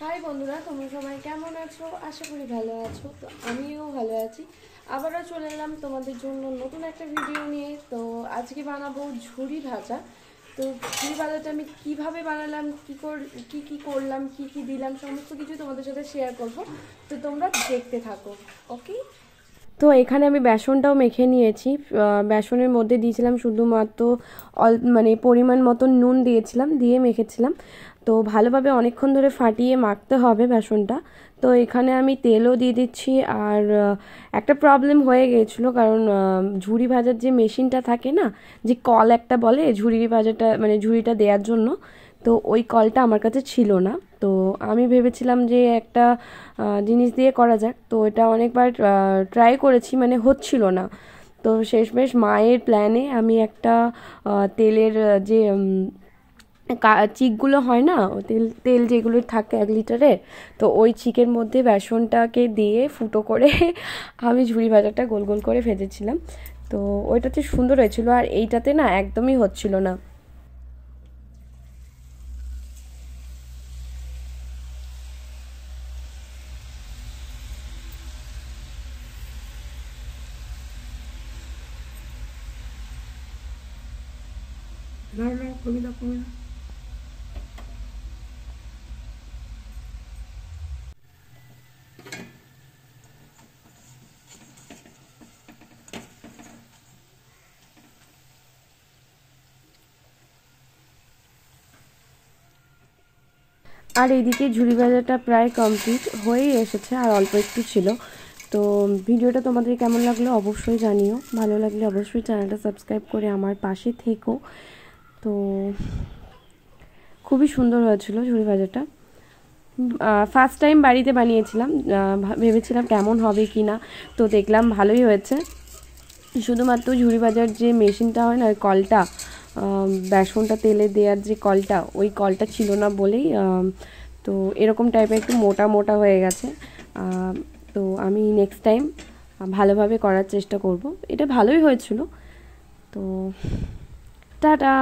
High বন্ধুরা, তোমরা সবাই কেমন আছো? আশা করি ভালো আছো। তো আমিও ভালো আছি। আবারও চলে এলাম তোমাদের জন্য নতুন একটা ভিডিও নিয়ে। তো আজকে বানাবো ঝুরি ভাজা। তো ঝুরি ভাজাটা আমি কিভাবে বানালাম, কি কি করলাম, কি কি দিলাম, সমস্ত কিছু তোমাদের সাথে শেয়ার করব। তো তোমরা দেখতে থাকো। ওকে। তো এখানে আমি বেসনটাও মেখে নিয়েছি। বেসনের মধ্যে দিয়েছিলাম শুধুমাত্র মানে পরিমাণ মতো নুন দিয়েছিলাম, দিয়ে মেখেছিলাম। তো ভালোভাবে অনেকক্ষণ ধরে ফাটিয়ে মাখতে হবে বেসনটা। তো এখানে আমি তেলও দিয়ে দিচ্ছি। আর একটা প্রবলেম হয়ে গিয়েছিলো, কারণ ঝুরি ভাজার যে মেশিনটা থাকে না, যে কল একটা বলে ঝুরি ভাজাটা মানে ঝুরিটা দেওয়ার জন্য, তো ওই কলটা আমার কাছে ছিল না। তো আমি ভেবেছিলাম যে একটা জিনিস দিয়ে করা যাক। তো এটা অনেকবার ট্রাই করেছি, মানে হচ্ছিল না। তো শেষমেশ মায়ের প্ল্যানে আমি একটা তেলের যে চিকগুলো হয় না, তেল তেল যেগুলো থাকে 1 লিটারের, তো ওই চিকের মধ্যে বেসনটাকে দিয়ে ফুটো করে আমি ঝুরি ভাজাটা গোল গোল করে ভেজেছিলাম। তো ওইটাতে সুন্দর হয়েছিল, আর এইটাতে না একদমই হচ্ছিল না। আর এইদিকে ঝুরি ভাজাটা প্রায় কমপ্লিট হয়েই এসেছে, আর অল্প একটু ছিল। তো ভিডিওটা তোমাদের কেমন লাগলো অবশ্যই জানিও। ভালো লাগলে অবশ্যই চ্যানেলটা সাবস্ক্রাইব করে আমার পাশে থেকো। তো খুবই সুন্দর হয়েছিল ঝুরি ভাজাটা। ফার্স্ট টাইম বাড়িতে বানিয়েছিলাম, ভেবেছিলাম কেমন হবে কি না। তো দেখলাম ভালোই হয়েছে। শুধুমাত্র ঝুরি ভাজার যে মেশিনটা হয় না, ওই কলটা, বেসনটা তেলে দেওয়ার যে কলটা, ওই কলটা ছিল না বলেই তো এরকম টাইপের একটু মোটা মোটা হয়ে গেছে। তো আমি নেক্সট টাইম ভালোভাবে করার চেষ্টা করব। এটা ভালোই হয়েছিল। তো টাটা।